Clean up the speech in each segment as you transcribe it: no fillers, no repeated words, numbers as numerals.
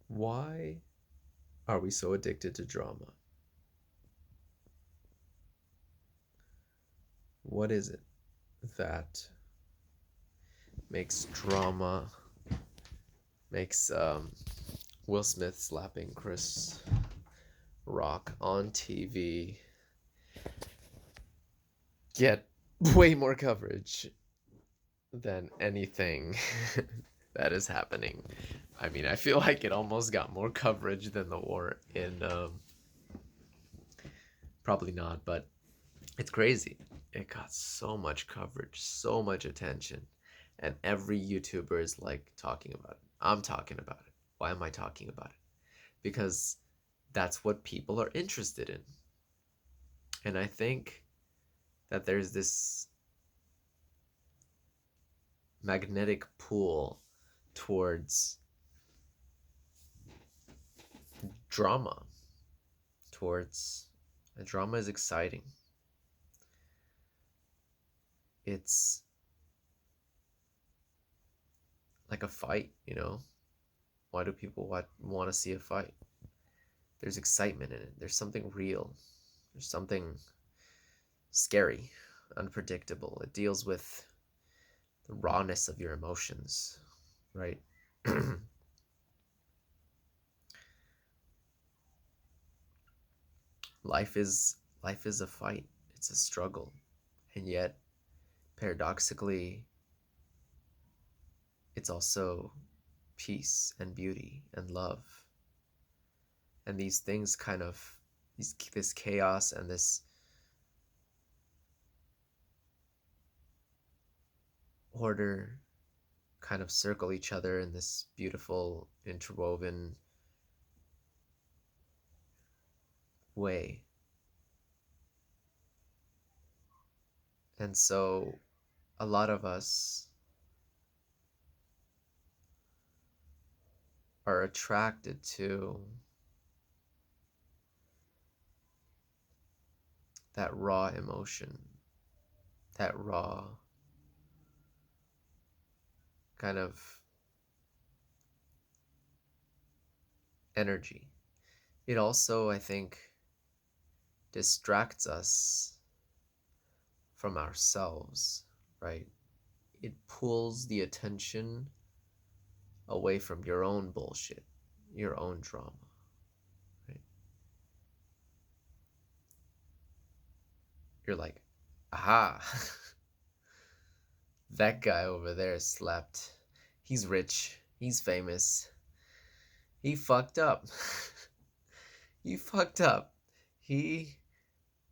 Why are we so addicted to drama? What is it that makes drama, makes Will Smith slapping Chris Rock on TV get way more coverage than anything that is happening? I mean, I feel like it almost got more coverage than the war in. Probably not, but it's crazy. It got so much coverage, so much attention, and every YouTuber is like talking about it. I'm talking about it. Why am I talking about it? Because that's what people are interested in. And I think that there's this magnetic pull towards drama, towards drama is exciting. It's like a fight, you know? Why do people want to see a fight? There's excitement in it. There's something real. There's something scary, unpredictable. It deals with the rawness of your emotions, right? Life is a fight. It's a struggle. And yet, paradoxically, it's also peace and beauty and love. And these things kind of this chaos and this order kind of circle each other in this beautiful interwoven way. And so a lot of us are attracted to that raw emotion, that raw kind of energy. It also, I think, distracts us from ourselves, right? It pulls the attention away from your own bullshit, your own drama, right? You're like, aha, that guy over there slept. He's rich. He's famous. He fucked up. He fucked up. He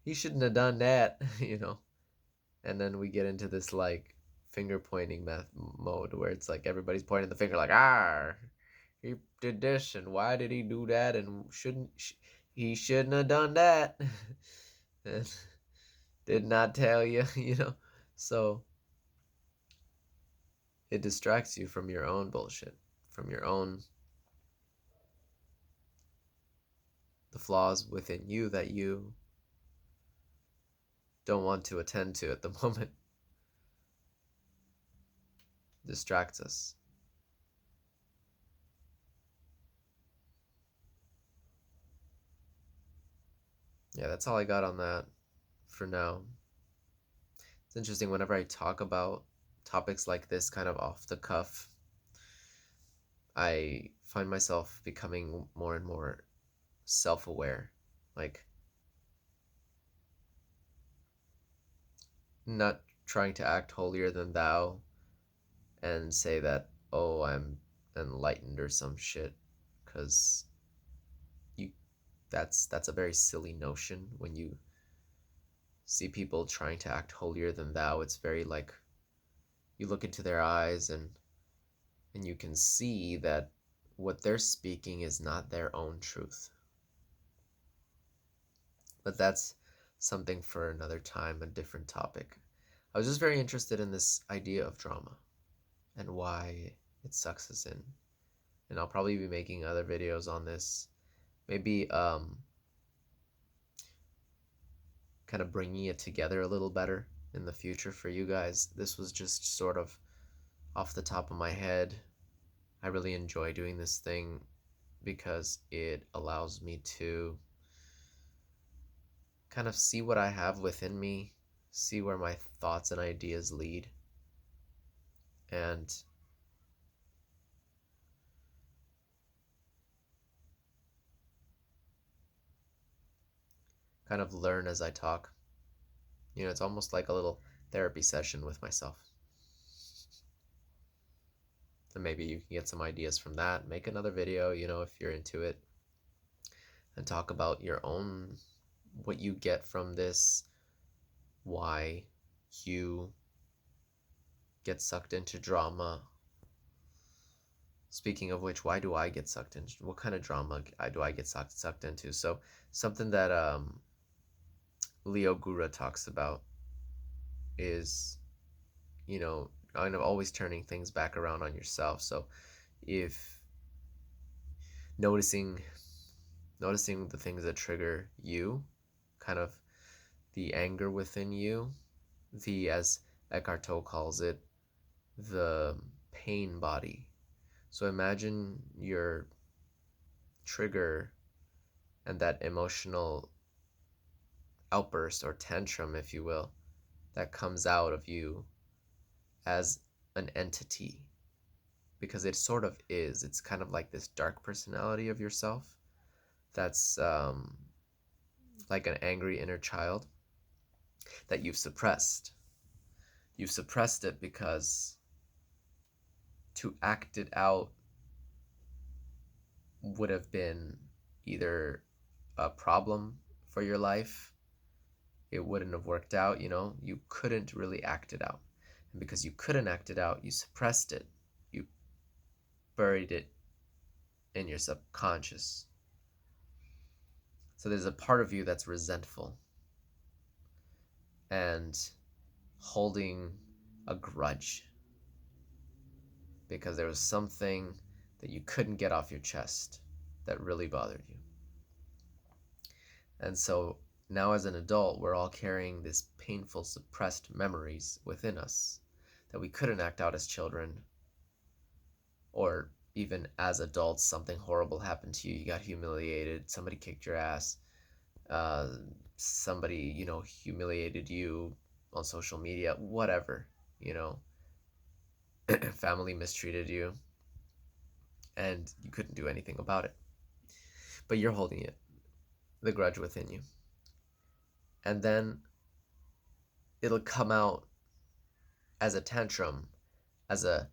he shouldn't have done that, you know. And then we get into this like finger pointing mode where it's like everybody's pointing the finger like, ah, he did this and why did he do that and he shouldn't have done that. And did not tell you, you know. So it distracts you from your own bullshit, from your own the flaws within you that you don't want to attend to at the moment. Distracts us. Yeah, that's all I got on that for now. It's interesting whenever I talk about topics like this kind of off the cuff, I find myself becoming more and more self aware. Like, not trying to act holier than thou and say that, oh, I'm enlightened or some shit. Because you that's a very silly notion when you see people trying to act holier than thou. It's very like you look into their eyes and you can see that what they're speaking is not their own truth. But that's something for another time, a different topic. I was just very interested in this idea of drama and why it sucks us in. And I'll probably be making other videos on this. Maybe kind of bringing it together a little better in the future for you guys. This was just sort of off the top of my head. I really enjoy doing this thing. because it allows me to kind of see what I have within me, see where my thoughts and ideas lead, and kind of learn as I talk. It's almost like a little therapy session with myself. And maybe you can get some ideas from that. Make another video, if you're into it, and talk about your own, what you get from this, why you get sucked into drama. Speaking of which, why do I get sucked into, what kind of drama do I get sucked into? So something that Leo Gura talks about is, kind of always turning things back around on yourself. So if noticing the things that trigger you, kind of the anger within you, as Eckhart Tolle calls it, the pain body. So imagine your trigger and that emotional outburst or tantrum, if you will, that comes out of you as an entity, because it sort of is. It's kind of like this dark personality of yourself that's like an angry inner child that you've suppressed. You've suppressed it because to act it out would have been either a problem for your life. It wouldn't have worked out, you couldn't really act it out. And because you couldn't act it out, you suppressed it. You buried it in your subconscious. So there's a part of you that's resentful and holding a grudge because there was something that you couldn't get off your chest that really bothered you. And so now as an adult, we're all carrying these painful, suppressed memories within us that we couldn't act out as children, or even as adults. Something horrible happened to you. You got humiliated. Somebody kicked your ass. Somebody, humiliated you on social media, whatever, family mistreated you, and you couldn't do anything about it. But you're holding it, the grudge within you. And then it'll come out as a tantrum, as a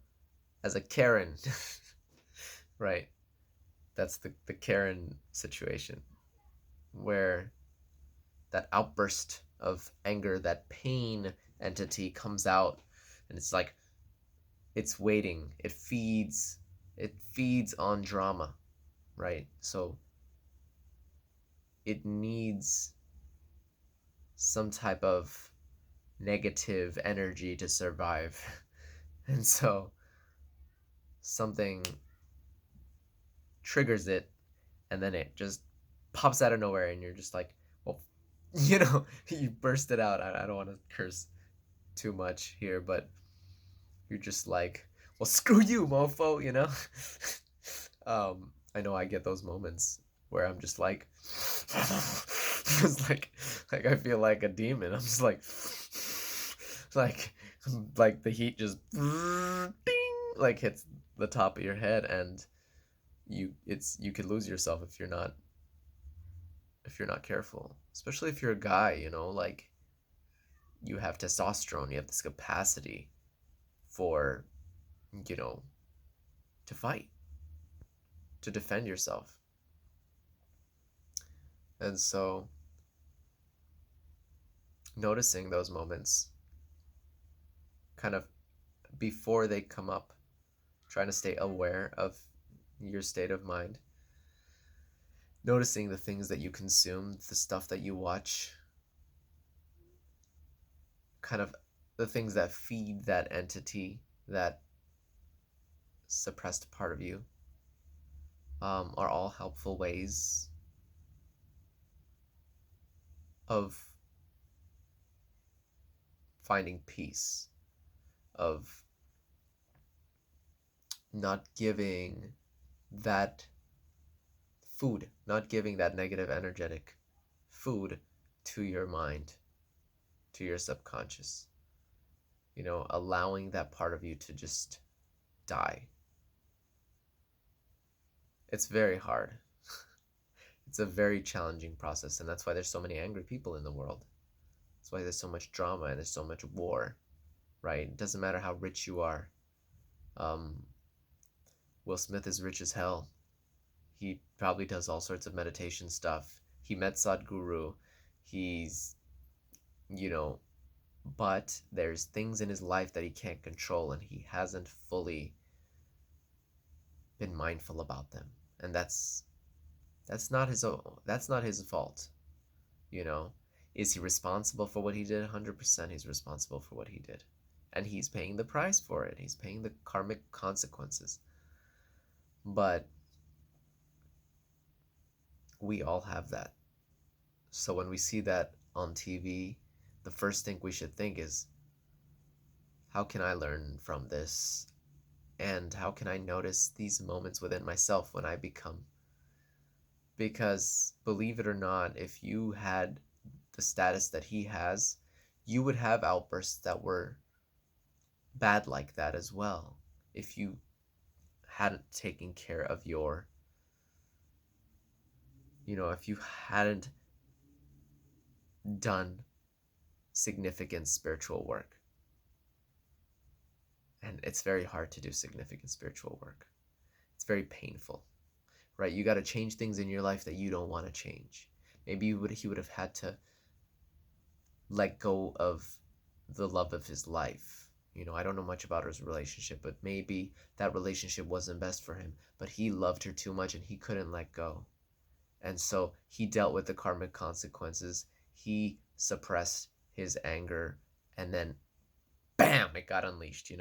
Karen, right? That's the Karen situation, where that outburst of anger, that pain entity comes out, and it's like it's waiting. It feeds on drama, right? So it needs some type of negative energy to survive. And so something triggers it, and then it just pops out of nowhere, and you're just like, well, you burst it out. I don't want to curse too much here, but you're just like, well, screw you, mofo, I know I get those moments where I'm just like, it's like I feel like a demon. I'm just like the heat just ding, like hits the top of your head, and you could lose yourself if you're not careful, especially if you're a guy. Like, you have testosterone, you have this capacity for, to fight, to defend yourself. And so noticing those moments kind of before they come up, trying to stay aware of your state of mind, noticing the things that you consume, the stuff that you watch, kind of the things that feed that entity, that suppressed part of you, are all helpful ways of finding peace, of not giving that food, not giving that negative energetic food to your mind, to your subconscious. Allowing that part of you to just die. It's very hard. It's a very challenging process, and that's why there's so many angry people in the world. That's why there's so much drama and there's so much war, right? It doesn't matter how rich you are. Um, Will Smith is rich as hell. He probably does all sorts of meditation stuff. He met Sadhguru. He's, you know, but there's things in his life that he can't control, and he hasn't fully been mindful about them. And that's not his fault, you know. Is he responsible for what he did? 100% he's responsible for what he did. And he's paying the price for it. He's paying the karmic consequences. But we all have that. So when we see that on TV, the first thing we should think is, how can I learn from this? And how can I notice these moments within myself when I become? Because believe it or not, if you had the status that he has, you would have outbursts that were bad like that as well. If you hadn't taken care of if you hadn't done significant spiritual work. And it's very hard to do significant spiritual work. It's very painful, right? You got to change things in your life that you don't want to change. Maybe he would have had to let go of the love of his life. I don't know much about his relationship, but maybe that relationship wasn't best for him, but he loved her too much and he couldn't let go. And so he dealt with the karmic consequences. He suppressed his anger, and then bam, it got unleashed,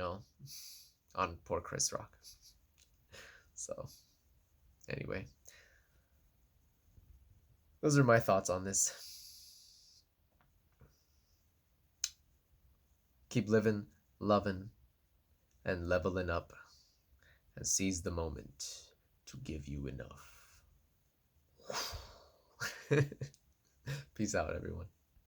on poor Chris Rock. So, anyway, those are my thoughts on this. Keep living, loving, and leveling up, and seize the moment to give you enough. Peace out, everyone.